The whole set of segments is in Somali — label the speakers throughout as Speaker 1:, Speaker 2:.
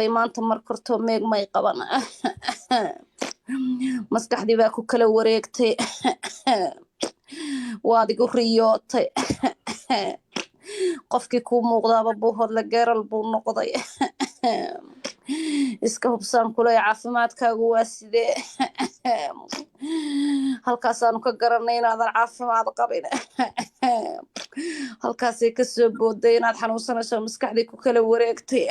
Speaker 1: maanta markorto meeg may qaban maskaxdii baa ku kala wareegtay waad igu riyootay qofkii kuu muuqdaaba buu hodla geeral buu noqday iska hubsaan kuley caafimaadkaagu waa sidee halkaasaanu ka garanay inaadan caafimaad qabin halkaasay kasoo booday inaad xanuunsanayso maskaxdii ku kala wareegtay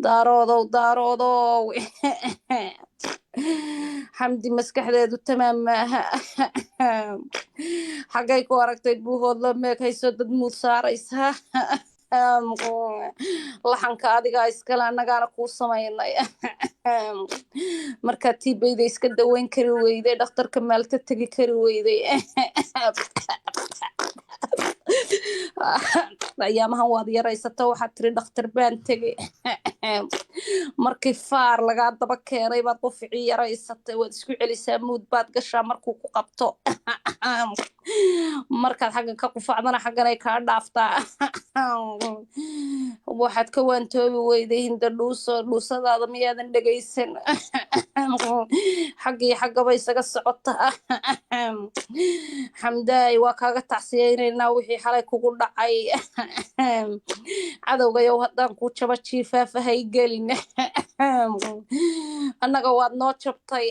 Speaker 1: daaroodow xamdi maskaxdeedu tamaam maaha xaggay ku aragtay buuhoodla meeg hayso dad muud saaraysaa laxanka adigaa iskale annagaana kuu samaynay markaad tiibayda iska daweyn kari weyday dhakhtarka maalta tegi kari weyday ayaamahan waad yaraysato waxaad tiri dhakhtar baan tegay markii faar lagaa daba keenay baad quficii yaraysatay waad isku celisaa muud baad gashaa markuu ku qabto markaad xaggan ka qufacdana xagganay kaa dhaaftaa waxaad ka waantoobi weyday hinda dhuusadaada miyaadan dhegaysan xaggii xaggaba isaga socota xamdaay waa kaaga tacsiyaynaynaa wixii xalay kugu dhacay cadowgayow haddaan kuu jaba jiifaafahay gelin annaga waad noo jabtay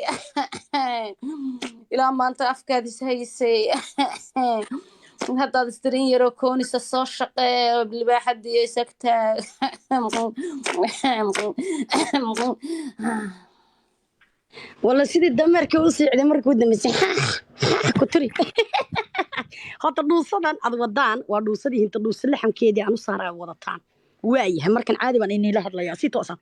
Speaker 1: ilaa maanta afkaad is haysay haddaad istirin yaroo koonisa soo shaqee libaaxadii isagtaa
Speaker 2: والله سيدي دمرك وصي على مرك ودمسي كتري خاطر دوصدان اد ودان وا دوصدي انت دوص لحنكيدي aanu saaraa wadataan waayahay markan caadi baan inay la hadlayaa si toosan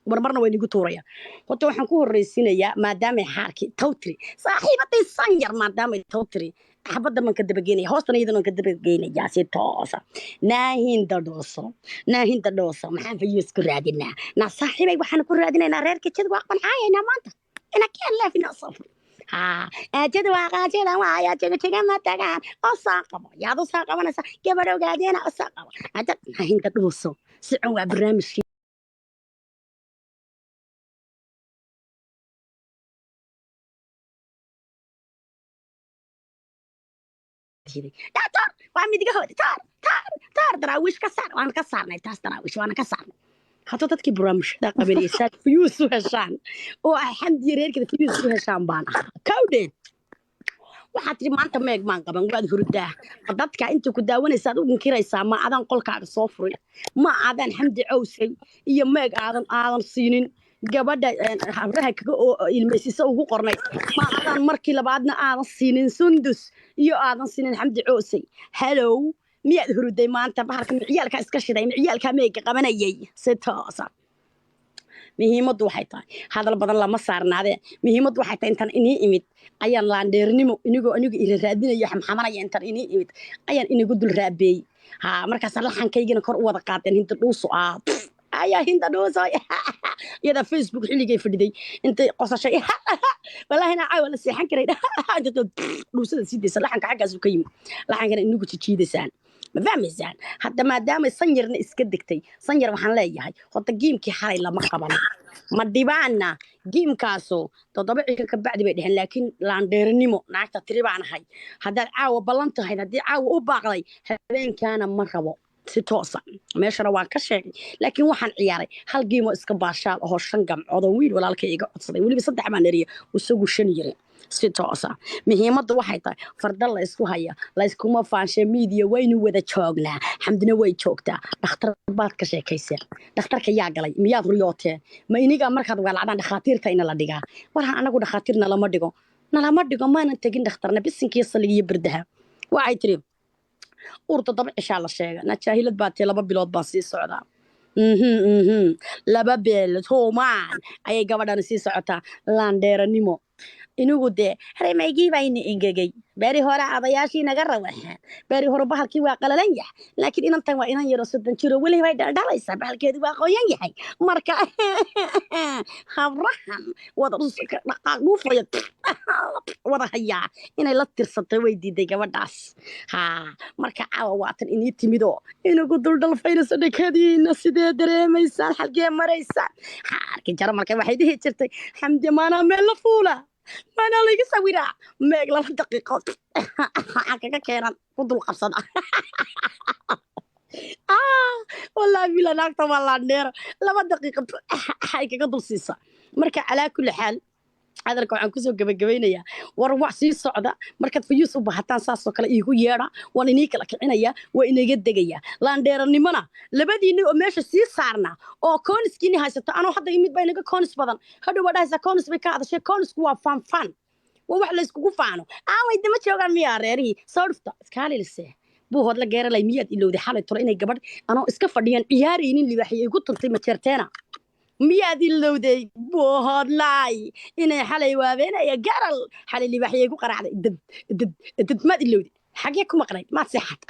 Speaker 2: marmarna way igu tuuraya horta waxaan ku horeysiinayaa maadaama xaalki tawtri saaxiibatay sanyar maadaama tawtri xabada man ka dabageynay hoostan iyadana ka dabageynaya si toosan naahinda dhooso maxaan fayus ku raadinaa na saaxiibay waxaan ku raadinaynaa reerka jid waa qancayna maanta ina keen la fina safar ajada waa qaajada waa ya jaga ma tagaan asaqabo yaadu saqabanaysa gabadho gaadina asaqabo hada naahinda dhooso si aan waa barnaamijki دكتور وعمي دقهود تار دراويش كسر وانا كسرنا تاس دراويش وانا كسرنا خطو تدكي برامج دا قبل يسال فيوسو هشان او الحمد يرير كده فيوسو هشان بانا كودين waxaad tiri maanta meeg maan qaban waad hurdaa dadka inta ku daawanaysa u inkiraysaa ma aadan qolkaaga soo furin ma aadan xamdi cawsay iyo meeg aadan siinin gabadha habraha kaga ilmeysisa ugu qornay ma aadan markii labaadna aadan siinin sundus iyo aadan siinin xamdi cawsay hello miyaad hurday maanta bahalka ciyaalka iska shiday ciyaalka meeg qabanayay si toosan muhiimadu waxay tahay hadal badan lama saarnaade muhiimadu waxay tahay intan inii imid ayaan laandheernimo anigu ila raadinayo xamxamanaya intan inii imid ayaan inigu dul raabeey markaas laxankaygina kor u wada qaadeen hinda dhuuso ayaa hinda dhuuso yada Facebook xilligay fadhiday intay qosashay wallahi na caawa la seexan karay dhuusada sidii laxanka xagaas ka yimid laxankana inigu jiidaysaan ما فهميسان حتى ما دام سنجرنا اسكدكتي سنجر waxaan leeyahay horta geemkii xalay lama qaban ma dibaana geemkaaso toddobaadkii ka bacdi bay dhahan laakiin laandheernimo naagta tiribaanahay hadaa caawa balantahay hadii caawa u baaqday habeenkana ma rabo si toosan meeshana waan ka sheegay laakiin waxaan ciyaaray hal geemo iska baashaal oo 5 gamcood oo wiil walaalkay iga codsaday waliba 3 baan eriyo isagu 5 yiri si toosan muhiimadu waxay tahay farda la isku haya la iskuma faanshay media waynu wada joognaa xamdina way joogtaa dhakhtar baad ka sheekaysay dhakhtarka yaa galay miyaad riyooteen ma iniga markaad walacdaan dhakhaatiirta in la dhigaa waxa anagu dhakhaatiirna lama dhigo maanan tagin dhakhtarna bisinkiisa saligiyo birdaha waxay tiri urta dabcisha la sheegay na jaahilad baatay 2 bilood baa sii socdaa laba bilood hoomaan ayay gabadhan sii socotaa laandheeranimo inugu dee reemaygii baa ina engegay beeri hore adayaashii naga rawaxaan beeri hore bahalkii waa qalalan yahay laakiin inantan waa inan yaro 30 jiro weli bay dhaldhalaysaa bahalkeedu waa qoyan yahay marka habrahan wada dhuufaya wada hayaa inay la tirsatay way diiday gabadhaas marka caawa waatan inii timidoo inugu duldhalfaynayso dhakadiina sidee dareemaysaan halkee maraysaan arkay jarmalka waxay dhihi jirtay xamdi maanaa meel la fuula maanaa layga sawiraa meeg 2 daqiiqood kaga keenan ku dul qabsada والله بلا ناقطة والله النير لما دقيقة حي كقدر سيسا مركا على كل حال هذا الكون عن كسو جبينيا وروح سيس صعدة مركز في يوسف بحتان ساسو كلا يهو يرى ونيك لك عنايا وإني جد جيا لاندير النمنا لبدي إنه ماشي سيس صارنا أو كونس كيني هاي ستة أنا حتى يمد بينك كونس بدن هذا وده هذا كونس بكذا شيء كونس هو فان وواحد ليسكو فانو إذا ما تشوفان مياريري صرفته كالي لسه buu hor la geeralay miyad ilowday xalay toro inay gabadh anoo iska fadhiyan ciyaaraynin libaxiyay ku tuntay ma jeerteena miyad ilowday buu hor laay inay xalay waabeenaya garal xalay libaxiyay ku qaracday dad mad ilowday xagee ku maqnay ma seexad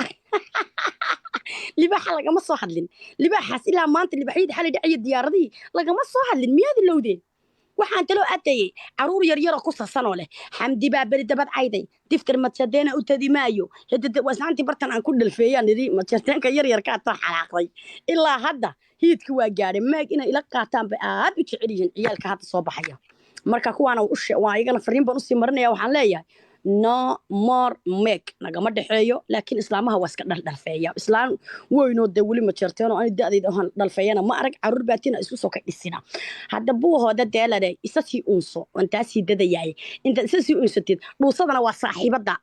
Speaker 2: libaxa lagama soo hadlin libaxaas ilaa maanta libaxiyada xalay dhacay diyaaradii lagama soo hadlin miyad ilowday waxaan talo aadayay caruur yar yar oo ku sasanoo leh xamdi baa bari dabad cayday diftar madsadeena u tadimaayo hadda wasaanti bartan aan ku dhalfeeyaan nidi madsadeena yar yar ka taa xalaaqay ilaa hadda hiidki waa gaadhay maag inay ila qaataan ba aad u jecel yihiin ciyaalka hadda soo baxaya marka kuwaana waa igana fariin baan u sii marinaya waxaan leeyahay no more make nagama dhaxeeyo laakiin islaamaha waa iska dhalfeeya islaam weynoo de weli ma jirteeno aan da'deed ahaan dhalfeeyana ma arag caruur baatina isku soo ka dhisina hadda buu hooda deeladay isa si unso inta si dadayay inta isa si unsatid dhuusadana waa saaxiibada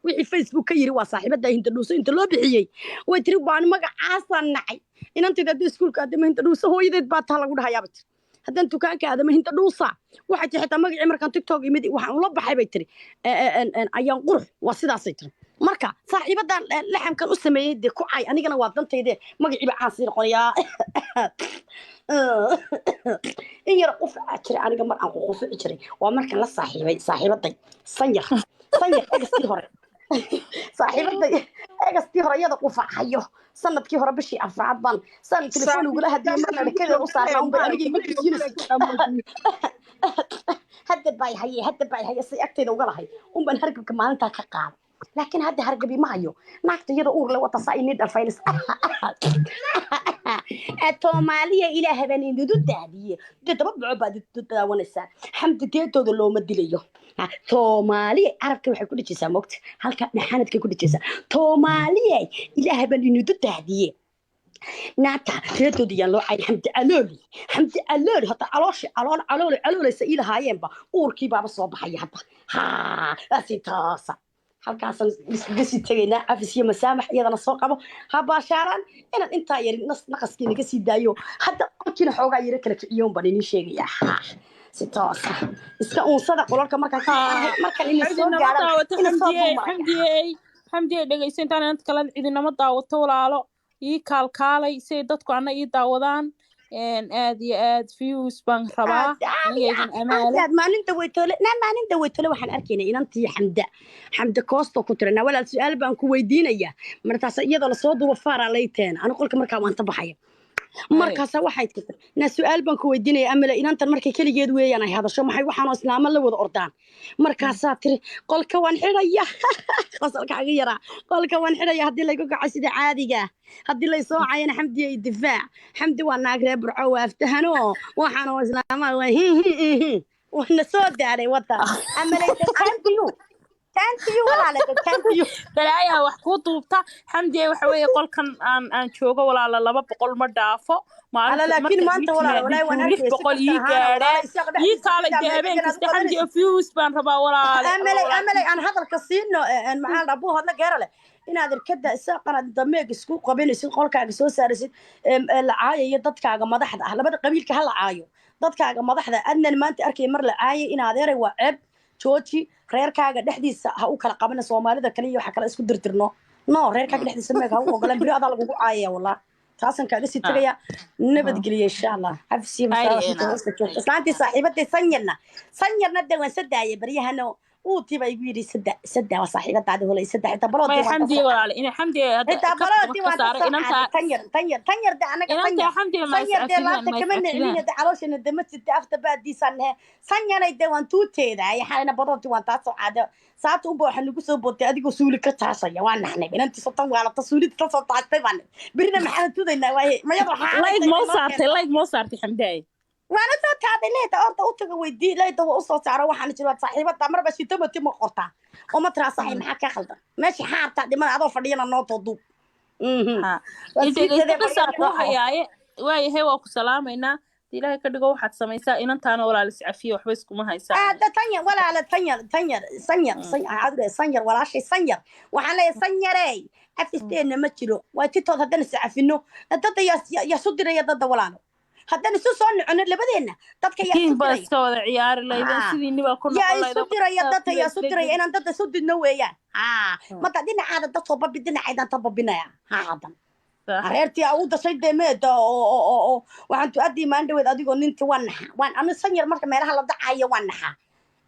Speaker 2: wixii facebook ka yiri waa saaxiibada inta dhuuso inta loo bixiyay way tiri baan magacaasan nacay inantida iskuulka adama inta dhuuso hooyadeed baa taa lagu dhahayaa haddaan dukaanka aadama hinta dhuusa waxay tahay xitaa magacii markaan tiktok imid waxaan ula baxay bay tiri ayaan qurux waa sidaasay tiri marka saaxiibadan laxamkan u sameeyay dee ku cay anigana waa dantayde magaciiba caasii noqonayaa in yar qof jiray aniga mar aan ququufici jiray waa markan la saaxiibay saaxiibaday sanyar egastii hore saaxiibaday egastii hore iyada qufacayo sanadkii hore bishii afraad baan saan telefoon ugula hadiyay marna dhakada u saarnaa un anigii ma jirjiinay hadda bay haye say agteeda uga lahay un baan hargabka maalintaa ka qaaday laakiin hadda hargabi ma hayo naagta iyada uur le wata saa inii dhalfaynis Soomaaliya ilaahay baan indudu daadiye dadaba baad daawanaysaa xamdi deetooda looma dilayo Soomaaliya arabka waxay ku dhijaysaa moogta halka dhaxanadka ku dhijaysaa Soomaaliya ilaahay baan indudu daadiye naata deetooda yaan loo cay xamdi alooli hata caloolaysa ilahaayeenba uurkii baaba soo baxaya hadda asitaasa halkaasaan iskaga sii tegaynaa cafis iyo masaamax iyadana soo qabo ha baashaaraan inaan intaa yarin naqaskii naga sii daayo hadda qolkiina xoogaa yaro kala kiciyoon baan idiin sheegayaa si toosa iska uunsada qolalka markan inay soo gaaraan
Speaker 3: xamdiyey dhegayso intaan inanta kale cidinama daawato walaalo ii kaalkaalay siay dadku ana ii daawadaan aad iyo aad views baan rabaa
Speaker 2: maalinta weytole waxaan arkaynaa inantii xamda koosto ku tirana walaal su-aal baan ku weydiinayaa martaas iyadoo lasoo duuba faaraa layteena anu qolka markaa waan ta baxaya markaas waxay tirtaa na su-aal baan ku weydiinaya amala inantan markay keligeed weeyaan ay hadasho maxay waxaanoo islaamo la wada ordaan markaasaa tiri qolka waan xidhaya qosalkaaga yaraa qolka waan xidhaya haddii laygu kaco sida caadiga haddii lay soo cayana xamdi ay difaac xamdi waa naag reer burco waaftahano waxaanoo islaamaha wana soo daaray wata amalayta
Speaker 3: balaayaa wax kuu duubta xamdiye waxa weeye qolkan aan joogo walaala 200 ma dhaafo
Speaker 2: laakiin maanta walaala waan arkay
Speaker 3: 100 ii gaadhay ii kaalay habeen kasta xamdiye views baan rabaa walaala
Speaker 2: amalay aan hadalka siino maxaa dhabu hadla geerale inaad arkada isaaqana dameeg isku qabanaysid qolkaaga soo saaraysid la caayayo dadkaaga madaxda ah labada qabiilka ha la caayo dadkaaga madaxda adnan maanta arkay mar la caayay inaad eray waa ceeb jooji reerkaaga dhexdiisa ha u kala qabana Soomaalida kale iyo waxa kale isku dirtirno reerkaaga dhexdiisa meeg ha u ogolaan biri adaa lagu caayaya walaa تاسن كاغا سي تغيا نبد غلي ان شاء الله عفسي مساوي اسلانتي صاحبتي سنيرنا دي وان سدايه بريهنا وتي باي يري سدا وصاحبتي هذه ولا سدا حتى بلوتي
Speaker 3: ما حمدي ولا إن حمدي
Speaker 2: حتى بلوتي وانت تنير ده انا
Speaker 3: إن حمدي ما
Speaker 2: سنير ده لا كمان نعمين ده عروش ان دمت دافت بعد سنه سنير ده وان توتيدا يا حنا بلوتي وانت عاده ساعات uba waxaan lagu soo bootay adigoo suuli ka taasaya waan naxnay inantii sotan waa la tasuulid ka soo taastay baan birina maxaan tudaynaa way mayada waxa
Speaker 3: like mo saartay xamdaay
Speaker 2: waana soo taaday leeda orta u taga weydii leeda waa u soo saaro waxaan jiraa saaxiibada marba si tamati ma qorta oo ma traa saaxiib maxaa ka khaldan meeshii xaarta dhiman adoo fadhiyana noo toodu
Speaker 3: inta ka saar ku hayaaye waayahay waa ku salaamayna ilaahay ka dhigo waxaad samaysaa inantaana walaalis cafiyo waxba iskuma haysaa
Speaker 2: tanya walaala sanyar walaashay sanyar waxaan leeyahay sanyarey afisteena ma jiro waa titood haddana iscafino dadda yaa su diraya dadda walaalo haddana isu soo nocono labadeena dadka yaa
Speaker 3: kiin baa iska wada ciyaari laydeen sidii niba ku noqon
Speaker 2: yaa isu diraya dadda yaa isu diraya inaan dadda isu didno weeyaan mata dhinacaada dad soo babi dhinacaydan ta babinaya hadan reertii uu dashay deemeeda oo waxaan tuadii maandhaweed adigoo nintii waan anu sanyar marka meelaha la dacayo waan naxaa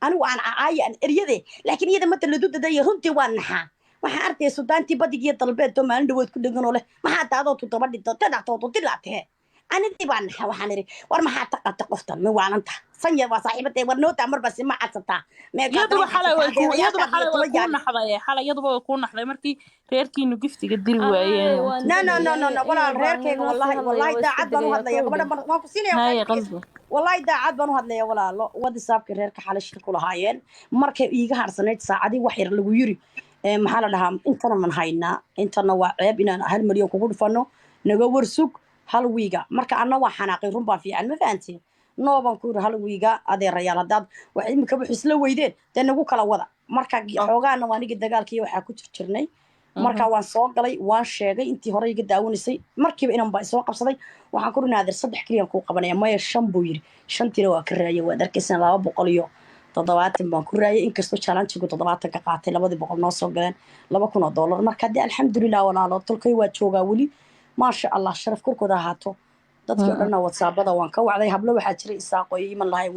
Speaker 2: anigu aan aan eryade laakiin iyada mata la dudadayo runtii waan naxaa waxaan arkay sudaantii badigiyo dalbeed oo maandhaweed ku dhagan oo leh maxaa taadoo tu daba dhinto tadactoodu dilaatee anidii baan naxaa waxaan iri war maxaa taqata qoftan ma waananta sanyar waa saaxiibadee war noota marba si ma cadsataa
Speaker 3: yaduba xalay way ku naxday markii reerkiinu giftiga dil waayeen
Speaker 2: no walaal reerkayga wallahi daacad baan u hadlaya gabadha waan ku siinaya wallahi daacad baan u hadlaya walaalo whatsappka reerka xalashka ku lahaayeen markay iiga harsanayd saacadii wax yar lagu yiri maxaa la dhahaa intana man haynaa intana waa ceeb inaan 1 milyan kugu dhufano naga warsug hal wiiga marka anna waa xanaaqay run baa fiican ma fahantiin nooban ku hal wiiga adeerayaal hadaad wax imika wax isla weydeen dee nagu kala wada marka xoogaana waanigi dagaalkii waxaa ku jirnay marka waan soo galay waan sheegay intii hore iga daawanaysay markiiba inaan baa soo qabsaday waxaan ku rinaadir 3 kaliyan ku qabanaya maya 5 buu yiri 5 tira waa ka raayay waa darkiisana 270 baan ku raayay inkastoo challenge-gu 70 ka qaatay 200 noo soo galeen $2,000 marka hadii alxamdulillah walaalo tolkay waa joogaa wali ما شاء الله شرف كركودا هاتو dadkii dhanna whatsappada waan ka wacday hablo waxa jiray isaaqooy iman lahay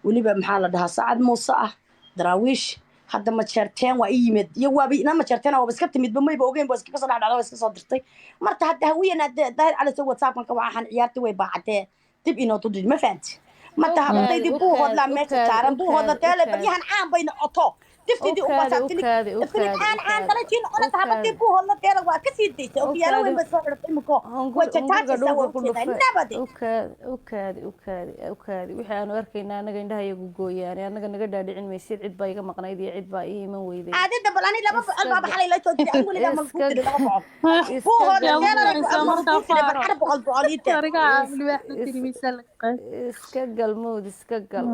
Speaker 2: waliba maxaa la dhahaa saacad muusa ah daraawiish hadda ma jeerteen waa yimid iyo waaba ina ma jeerteen oo iska timidba mayba ogeyn baa iska soo dhacday iska soo dirtay marta hadda hawiyana daahir cali soo whatsappkan ka waxaan ciyaartay way baacatee dib inoo tudid ma fahanti mata habtay dib u hodla meesha saaran buu hodla tele badiyahan caan bayna oto تفتدي وبساتني عن درجين أنا تهبطي بوه الله ترى وكسيد ديت أوكي أنا وين بسافر تمكو وتشاتي سووا كذا نبدي
Speaker 4: أوكي وحنا وركينا أنا قاعد هاي جوجو يعني أنا قاعد نقدر عند مسير عد بايك مقنعي عد باي من ويدي
Speaker 2: عادي دبل أنا لما الباب حلي لا تودي أقول لك ما قلت لك ما بعرف بوه الله ترى
Speaker 4: اسكجل مود اسكجل